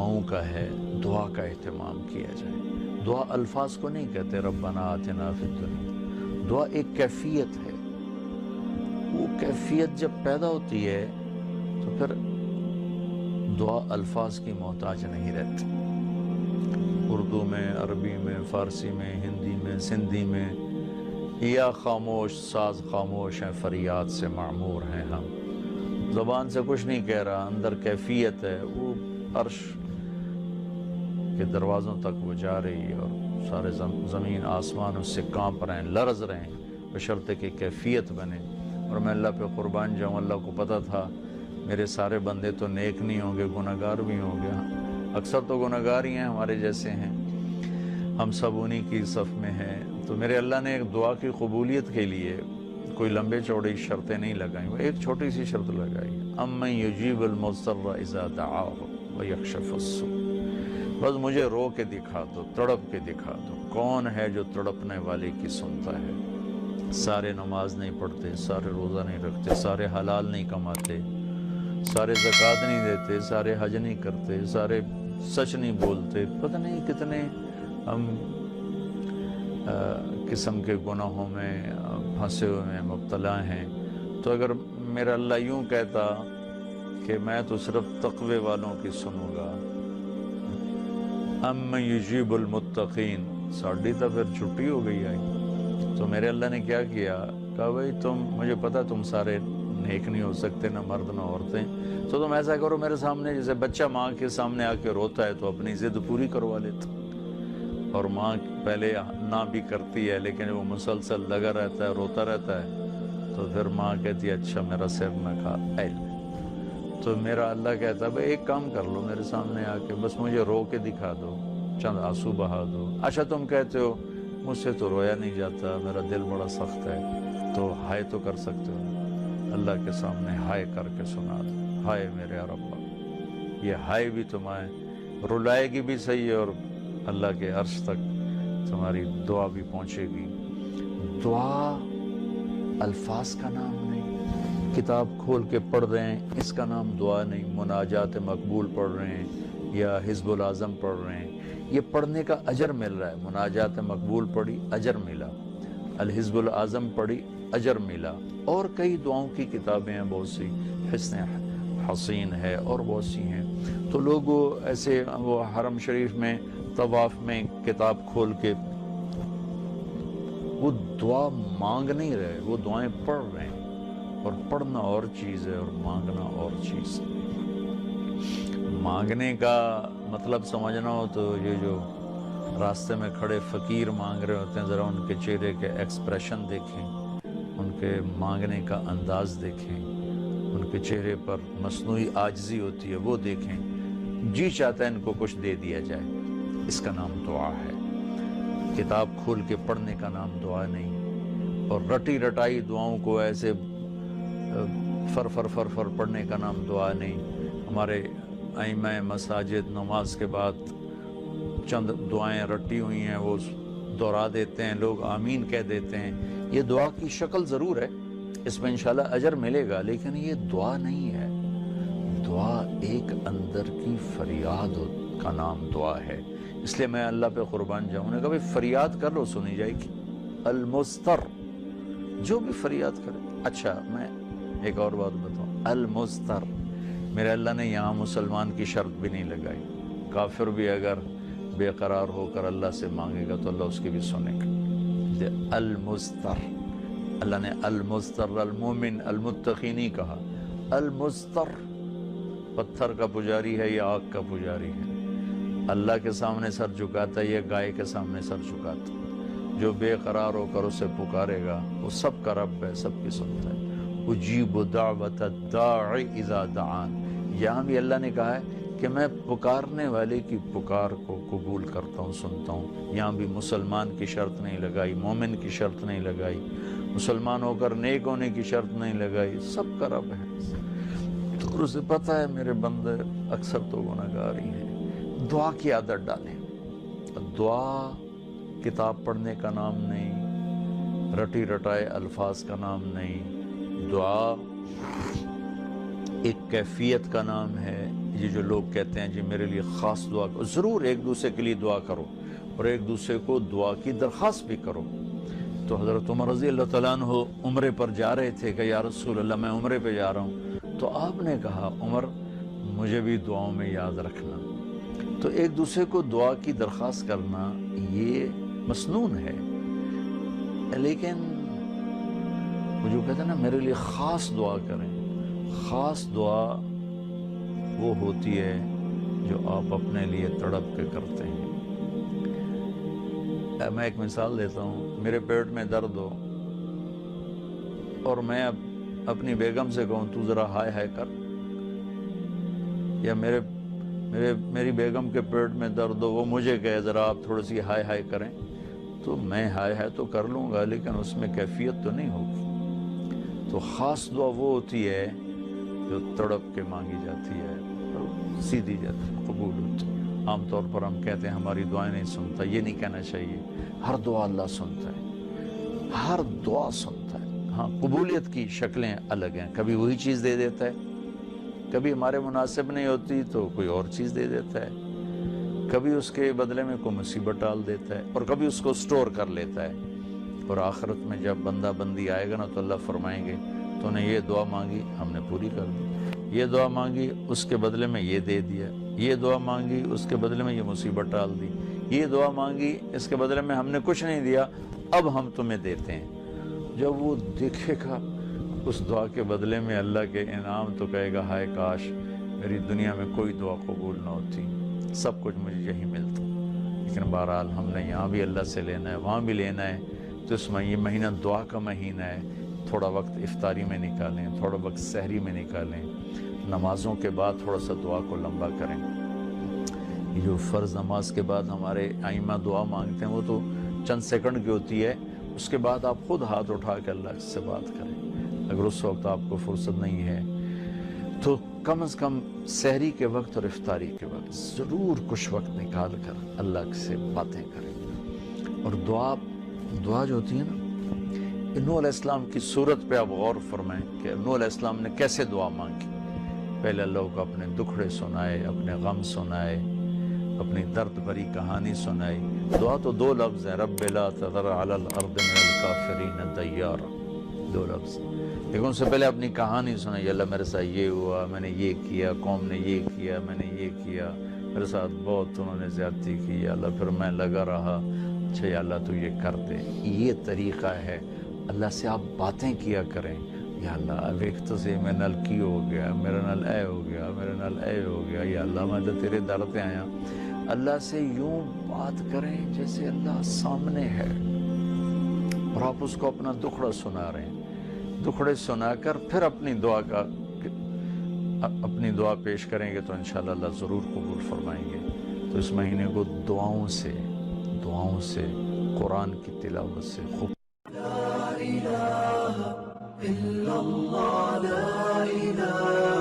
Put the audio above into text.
دعاؤں کا ہے، دعا کا اہتمام کیا جائے۔ دعا الفاظ کو نہیں کہتے ربنا آتنا فی الدنیا، دعا ایک کیفیت ہے۔ وہ کیفیت جب پیدا ہوتی ہے تو پھر دعا الفاظ کی محتاج نہیں رہتی۔ اردو میں، عربی میں، فارسی میں، ہندی میں، سندھی میں، یا خاموش ساز خاموش ہیں، فریاد سے معمور ہیں ہم۔ زبان سے کچھ نہیں کہہ رہا، اندر کیفیت ہے، وہ عرش کے دروازوں تک وہ جا رہی ہے اور سارے زمین آسمان اس سے کانپ رہے ہیں، لرز رہے ہیں، بشرطے کہ کیفیت بنے۔ اور میں اللہ پہ قربان جاؤں، اللہ کو پتہ تھا میرے سارے بندے تو نیک نہیں ہوں گے، گناہگار بھی ہوں گے، اکثر تو گناہگار ہی ہیں، ہمارے جیسے ہیں، ہم سب انہی کی صف میں ہیں۔ تو میرے اللہ نے ایک دعا کی قبولیت کے لیے کوئی لمبے چوڑی شرطیں نہیں لگائیں، وہ ایک چھوٹی سی شرط لگائی، امن یجیب المضطر اذا دعاہ ویکشف السوء۔ بس مجھے رو کے دکھا دو، تڑپ کے دکھا دو، کون ہے جو تڑپنے والے کی سنتا ہے۔ سارے نماز نہیں پڑھتے، سارے روزہ نہیں رکھتے، سارے حلال نہیں کماتے، سارے زکوٰۃ نہیں دیتے، سارے حج نہیں کرتے، سارے سچ نہیں بولتے، پتہ نہیں کتنے ہم قسم کے گناہوں میں پھنسے ہوئے ہیں، مبتلا ہیں۔ تو اگر میرا اللہ یوں کہتا کہ میں تو صرف تقوی والوں کی سنوں گا، امن یجیب المتقین، ساڑھی تو پھر چھٹی ہو گئی آئی۔ تو میرے اللہ نے کیا کیا، کہا بھائی تم، مجھے پتا تم سارے نیک نہیں ہو سکتے، نہ مرد نہ عورتیں، تو تم ایسا کرو میرے سامنے، جیسے بچہ ماں کے سامنے آ کے روتا ہے تو اپنی ضد پوری کروا لیتا، اور ماں پہلے نہ بھی کرتی ہے لیکن وہ مسلسل لگا رہتا ہے، روتا رہتا ہے، تو پھر ماں کہتی ہے اچھا میرا سر نہ کھا اے۔ تو میرا اللہ کہتا ہے بھائی ایک کام کر لو، میرے سامنے آ کے بس مجھے رو کے دکھا دو، چند آنسو بہا دو۔ اچھا تم کہتے ہو مجھ سے تو رویا نہیں جاتا، میرا دل بڑا سخت ہے، تو ہائے تو کر سکتے ہو، اللہ کے سامنے ہائے کر کے سنا دو، ہائے میرے رب، یہ ہائے بھی تمہیں رلائے گی بھی صحیح، اور اللہ کے عرش تک تمہاری دعا بھی پہنچے گی۔ دعا الفاظ کا نام نہیں، کتاب کھول کے پڑھ رہے ہیں اس کا نام دعا نہیں، مناجات مقبول پڑھ رہے ہیں یا حزب العظم پڑھ رہے ہیں، یہ پڑھنے کا اجر مل رہا ہے۔ مناجات مقبول پڑھی، اجر ملا، الحزب العظم پڑھی، اجر ملا، اور کئی دعاؤں کی کتابیں ہیں بہت سی، حسن حسین ہے اور بہت سی ہیں۔ تو لوگ ایسے وہ حرم شریف میں طواف میں کتاب کھول کے وہ دعا مانگ نہیں رہے، وہ دعائیں پڑھ رہے ہیں، اور پڑھنا اور چیز ہے اور مانگنا اور چیز ہے۔ مانگنے کا مطلب سمجھنا ہو تو یہ جو راستے میں کھڑے فقیر مانگ رہے ہوتے ہیں، ذرا ان کے چہرے کے ایکسپریشن دیکھیں، ان کے مانگنے کا انداز دیکھیں، ان کے چہرے پر مصنوعی عاجزی ہوتی ہے وہ دیکھیں، جی چاہتا ہے ان کو کچھ دے دیا جائے، اس کا نام دعا ہے۔ کتاب کھول کے پڑھنے کا نام دعا نہیں، اور رٹی رٹائی دعاؤں کو ایسے فر فر فر فر پڑھنے کا نام دعا نہیں۔ ہمارے ائمہ مساجد نماز کے بعد چند دعائیں رٹی ہوئی ہیں وہ دہرا دیتے ہیں، لوگ آمین کہہ دیتے ہیں، یہ دعا کی شکل ضرور ہے، اس میں انشاءاللہ اجر ملے گا، لیکن یہ دعا نہیں ہے۔ دعا ایک اندر کی فریاد کا نام دعا ہے، اس لیے میں اللہ پہ قربان جاؤں، نے کہا بھائی فریاد کر لو سنی جائے گی، المضطر، جو بھی فریاد کرے۔ اچھا میں ایک اور بات بتاؤں، المضطر، میرے اللہ نے یہاں مسلمان کی شرط بھی نہیں لگائی، کافر بھی اگر بے قرار ہو کر اللہ سے مانگے گا تو اللہ اس کی بھی سنے گا۔ المضطر، اللہ نے المضطر المومن المتقی نہیں کہا، المضطر، پتھر کا پجاری ہے یا آگ کا پجاری ہے، اللہ کے سامنے سر جھکاتا ہے یا گائے کے سامنے سر جھکاتا ہے، جو بے قرار ہو کر اسے پکارے گا وہ سب کا رب ہے، سب کی سنتا ہے۔ اجیب دعوت الداع اذا دعان، یہاں بھی اللہ نے کہا ہے کہ میں پکارنے والے کی پکار کو قبول کرتا ہوں، سنتا ہوں۔ یہاں بھی مسلمان کی شرط نہیں لگائی، مومن کی شرط نہیں لگائی، مسلمان ہو کر نیک ہونے کی شرط نہیں لگائی، سب کا رب ہے۔ تو اسے پتہ ہے میرے بندے اکثر تو گناہگار ہی ہیں، دعا کی عادت ڈالیں۔ دعا کتاب پڑھنے کا نام نہیں، رٹی رٹائے الفاظ کا نام نہیں، دعا ایک کیفیت کا نام ہے، یہ جو لوگ کہتے ہیں جی میرے لیے خاص دعا کرو، ضرور ایک دوسرے کے لیے دعا کرو اور ایک دوسرے کو دعا کی درخواست بھی کرو۔ تو حضرت عمر رضی اللہ تعالیٰ عنہ عمرے پر جا رہے تھے کہ یا رسول اللہ میں عمرے پہ جا رہا ہوں، تو آپ نے کہا عمر مجھے بھی دعاؤں میں یاد رکھنا۔ تو ایک دوسرے کو دعا کی درخواست کرنا یہ مسنون ہے، لیکن وہ جو کہتے ہیں نا میرے لیے خاص دعا کریں، خاص دعا وہ ہوتی ہے جو آپ اپنے لیے تڑپ کے کرتے ہیں۔ میں ایک مثال دیتا ہوں، میرے پیٹ میں درد ہو اور میں اپنی بیگم سے کہوں تو ذرا ہائے ہائے کر، یا میری بیگم کے پیٹ میں درد ہو وہ مجھے کہے ذرا آپ تھوڑی سی ہائے ہائے کریں، تو میں ہائے ہائے تو کر لوں گا لیکن اس میں کیفیت تو نہیں ہوگی۔ تو خاص دعا وہ ہوتی ہے جو تڑپ کے مانگی جاتی ہے اور سیدھی جاتی ہے، قبول ہوتی ہے۔ عام طور پر ہم کہتے ہیں ہماری دعائیں نہیں سنتا، یہ نہیں کہنا چاہیے، ہر دعا اللہ سنتا ہے، ہر دعا سنتا ہے۔ ہاں قبولیت کی شکلیں الگ ہیں، کبھی وہی چیز دے دیتا ہے، کبھی ہمارے مناسب نہیں ہوتی تو کوئی اور چیز دے دیتا ہے، کبھی اس کے بدلے میں کوئی مصیبت ڈال دیتا ہے، اور کبھی اس کو سٹور کر لیتا ہے۔ اور آخرت میں جب بندہ بندی آئے گا نا تو اللہ فرمائیں گے تو نے یہ دعا مانگی ہم نے پوری کر دی، یہ دعا مانگی اس کے بدلے میں یہ دے دیا، یہ دعا مانگی اس کے بدلے میں یہ مصیبت ڈال دی، یہ دعا مانگی اس کے بدلے میں ہم نے کچھ نہیں دیا اب ہم تمہیں دیتے ہیں۔ جب وہ دیکھے گا اس دعا کے بدلے میں اللہ کے انعام تو کہے گا ہائے کاش میری دنیا میں کوئی دعا قبول نہ ہوتی، سب کچھ مجھے یہی ملتا۔ لیکن بہرحال ہم نے یہاں بھی اللہ سے لینا ہے وہاں بھی لینا ہے، تو اس میں یہ مہینہ دعا کا مہینہ ہے، تھوڑا وقت افطاری میں نکالیں، تھوڑا وقت سحری میں نکالیں، نمازوں کے بعد تھوڑا سا دعا کو لمبا کریں۔ یہ جو فرض نماز کے بعد ہمارے ائمہ دعا مانگتے ہیں وہ تو چند سیکنڈ کی ہوتی ہے، اس کے بعد آپ خود ہاتھ اٹھا کے اللہ سے بات کریں۔ اگر اس وقت آپ کو فرصت نہیں ہے تو کم از کم سحری کے وقت اور افطاری کے وقت ضرور کچھ وقت نکال کر اللہ سے باتیں کریں۔ اور دعا جو ہوتی ہے نا، نوح علیہ السلام کی صورت پہ آپ غور فرمائیں کہ نوح علیہ السلام نے کیسے دعا مانگی۔ پہلے اللہ کو اپنے دکھڑے سنائے، اپنے غم سنائے، اپنی درد بھری کہانی سنائی۔ دعا تو دو لفظ ہیں، رب لا تذر علی الارض من الکافرین دیارا، دو لفظ، لیکن اس سے پہلے اپنی کہانی سنائی، اللہ میرے ساتھ یہ ہوا، میں نے یہ کیا، قوم نے یہ کیا، میں نے یہ کیا، میرے ساتھ بہت انہوں نے زیادتی کی، یا اللہ پھر میں لگا رہا، اچھا یا اللہ تو یہ کر دے۔ یہ طریقہ ہے، اللہ سے آپ باتیں کیا کریں، یا اللہ ویکھت سے میں نال کی ہو گیا، میرے نال اے ہو گیا، میرے نال اے ہو گیا، یا اللہ میں تو تیرے در پہ آیا۔ اللہ سے یوں بات کریں جیسے اللہ سامنے ہے، اور آپ اس کو اپنا دکھڑا سنا رہے ہیں، دکھڑے سنا کر پھر اپنی دعا پیش کریں گے تو انشاءاللہ اللہ ضرور قبول فرمائیں گے۔ تو اس مہینے کو دعاؤں سے قرآن کی تلاوت سے خوب لا إله إلا الله، لا إله